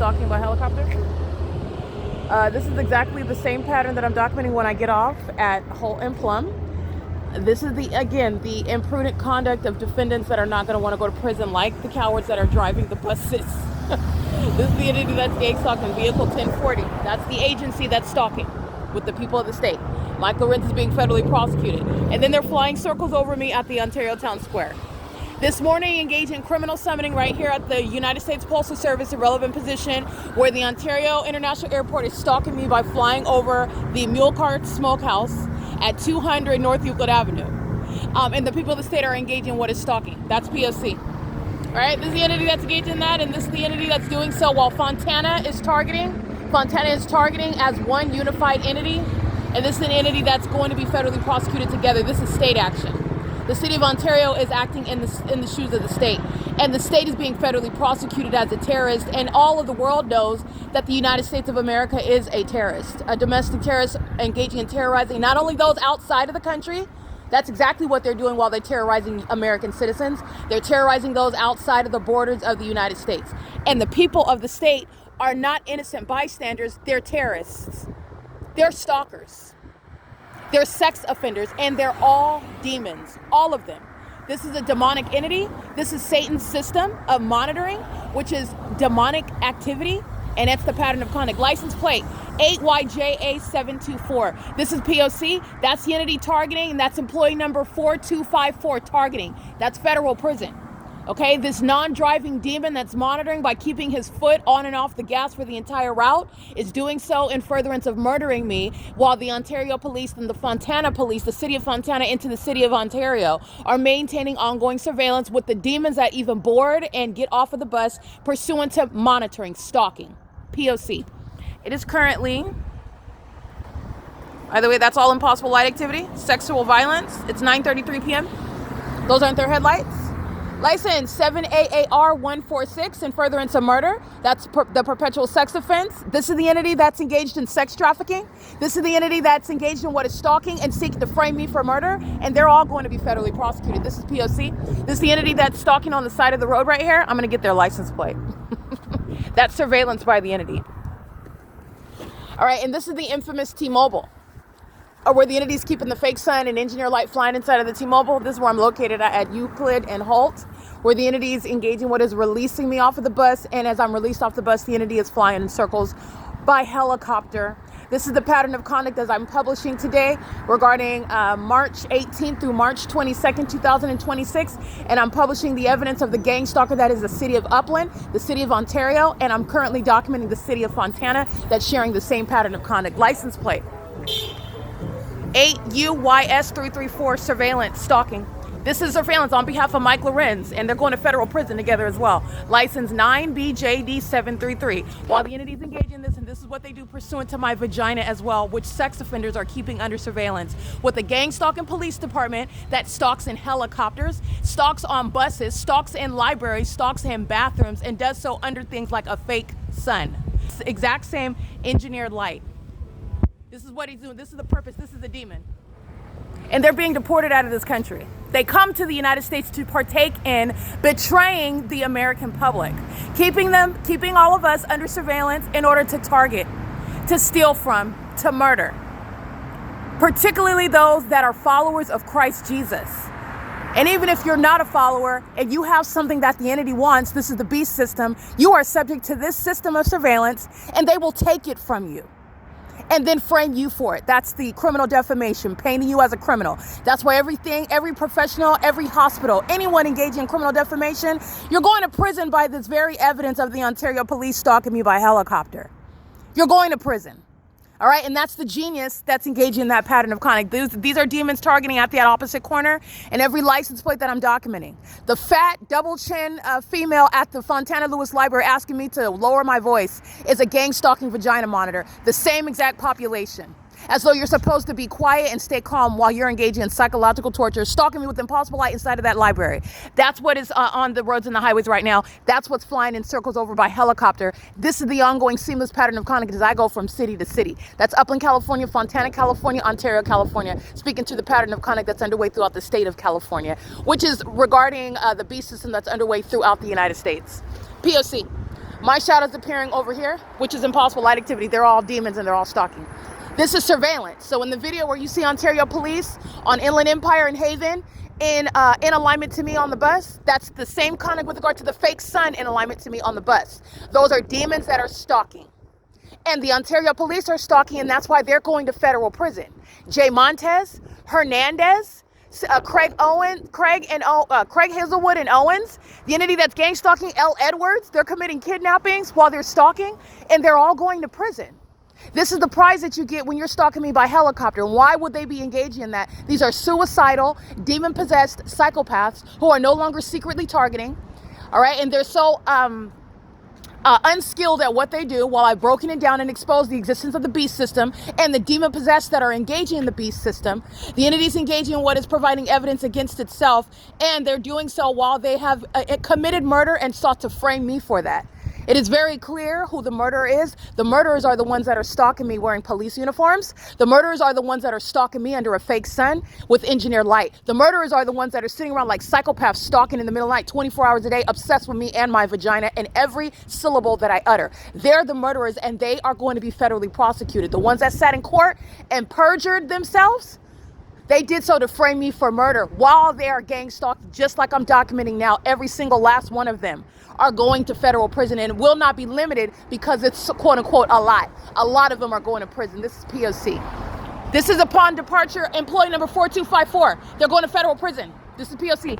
stalking by helicopter. This is exactly the same pattern that I'm documenting when I get off at Holt and Plum. This is the imprudent conduct of defendants that are not going to want to go to prison, like the cowards that are driving the buses. This is the entity that's gang stalking, vehicle 1040. That's the agency that's stalking with the people of the state. Mike LORENZ is being federally prosecuted. And then they're flying circles over me at the Ontario Town Square. This morning, engaged in criminal summoning right here at the United States Postal Service, irrelevant position, where the Ontario International Airport is stalking me by flying over the Mule Cart Smokehouse at 200 North Euclid Avenue. And the people of the state are engaged in what is stalking. That's P.O.C. All right, this is the entity that's engaged in that, and this is the entity that's doing so while Fontana is targeting as one unified entity, and this is an entity that's going to be federally prosecuted together. This is state action. The city of Ontario is acting in the shoes of the state, and the state is being federally prosecuted as a terrorist, and all of the world knows that the United States of America is a terrorist, a domestic terrorist engaging in terrorizing not only those outside of the country. That's exactly what they're doing while they're terrorizing American citizens. They're terrorizing those outside of the borders of the United States. And the people of the state are not innocent bystanders, they're terrorists. They're stalkers. They're sex offenders, and they're all demons, all of them. This is a demonic entity. This is Satan's system of monitoring, which is demonic activity, and that's the pattern of conduct. License plate 8YJA724. This is P.O.C. That's the entity targeting, and that's employee number 4254 targeting. That's federal prison. Okay, this non-driving demon that's monitoring by keeping his foot on and off the gas for the entire route is doing so in furtherance of murdering me, while the Ontario police and the Fontana police, the city of Fontana into the city of Ontario, are maintaining ongoing surveillance with the demons that even board and get off of the bus pursuant to monitoring, stalking, P.O.C. It is currently, by the way, that's all impossible light activity, sexual violence. It's 9:33 p.m. Those aren't their headlights. License 7AAR146 in furtherance of murder. That's the perpetual sex offense. This is the entity that's engaged in sex trafficking. This is the entity that's engaged in what is stalking and seeking to frame me for murder. And they're all going to be federally prosecuted. This is P.O.C. This is the entity that's stalking on the side of the road right here. I'm going to get their license plate. That's surveillance by the entity. All right, and this is the infamous T-Mobile, or where the entity's keeping the fake sun and engineer light flying inside of the T-Mobile. This is where I'm located at Euclid and Holt, where the entity is engaging what is releasing me off of the bus. And as I'm released off the bus, the entity is flying in circles by helicopter. This is the pattern of conduct as I'm publishing today regarding March 18th through March 22nd, 2026. And I'm publishing the evidence of the gang stalker that is the city of Upland, the city of Ontario, and I'm currently documenting the city of Fontana that's sharing the same pattern of conduct. License plate 8UYS334, surveillance, stalking. This is surveillance on behalf of Mike LORENZ, and they're going to federal prison together as well. License 9BJD733. While the entities engage in this, and this is what they do pursuant to my vagina as well, which sex offenders are keeping under surveillance, with the gang stalking police department that stalks in helicopters, stalks on buses, stalks in libraries, stalks in bathrooms, and does so under things like a fake sun. It's the exact same engineered light. This is what he's doing. This is the purpose. This is the demon. And they're being deported out of this country. They come to the United States to partake in betraying the American public, keeping all of us under surveillance in order to target, to steal from, to murder, particularly those that are followers of Christ Jesus. And even if you're not a follower and you have something that the entity wants, this is the beast system, you are subject to this system of surveillance, and they will take it from you and then frame you for it. That's the criminal defamation, painting you as a criminal. That's why every professional, every hospital, anyone engaging in criminal defamation, you're going to prison by this very evidence of the Ontario police stalking me by helicopter. You're going to prison. All right, and that's the genius that's engaging in that pattern of conduct. These are demons targeting at the opposite corner, and every license plate that I'm documenting. The fat, double chin female at the Fontana Lewis Library asking me to lower my voice is a gang stalking vagina monitor. The same exact population. As though you're supposed to be quiet and stay calm while you're engaging in psychological torture, stalking me with impossible light inside of that library. That's what is on the roads and the highways right now. That's what's flying in circles over by helicopter. This is the ongoing seamless pattern of conduct as I go from city to city. That's Upland, California, Fontana, California, Ontario, California, speaking to the pattern of conduct that's underway throughout the state of California, which is regarding the beast system that's underway throughout the United States. POC. My shadow's appearing over here, which is impossible light activity. They're all demons and they're all stalking. This is surveillance. So in the video where you see Ontario Police on Inland Empire and Haven in alignment to me on the bus, that's the same conduct with regard to the fake sun in alignment to me on the bus. Those are demons that are stalking. And the Ontario Police are stalking, and that's why they're going to federal prison. Jay Montez, Hernandez, Craig Hazelwood and Owens, the entity that's gang stalking, L. Edwards, they're committing kidnappings while they're stalking, and they're all going to prison. This is the prize that you get when you're stalking me by helicopter. Why would they be engaging in that? These are suicidal, demon-possessed psychopaths who are no longer secretly targeting, all right? And they're so unskilled at what they do, while I've broken it down and exposed the existence of the beast system and the demon-possessed that are engaging in the beast system. The entity's engaging in what is providing evidence against itself, and they're doing so while they have committed murder and sought to frame me for that. It is very clear who the murderer is. The murderers are the ones that are stalking me wearing police uniforms. The murderers are the ones that are stalking me under a fake sun with engineered light. The murderers are the ones that are sitting around like psychopaths stalking in the middle of the night, 24 hours a day, obsessed with me and my vagina and every syllable that I utter. They're the murderers, and they are going to be federally prosecuted. The ones that sat in court and perjured themselves, they did so to frame me for murder while they are gang stalked, just like I'm documenting now. Every single last one of them are going to federal prison, and will not be limited because it's quote unquote a lot. A lot of them are going to prison. This is P.O.C. This is upon departure, employee number 4254. They're going to federal prison. This is P.O.C.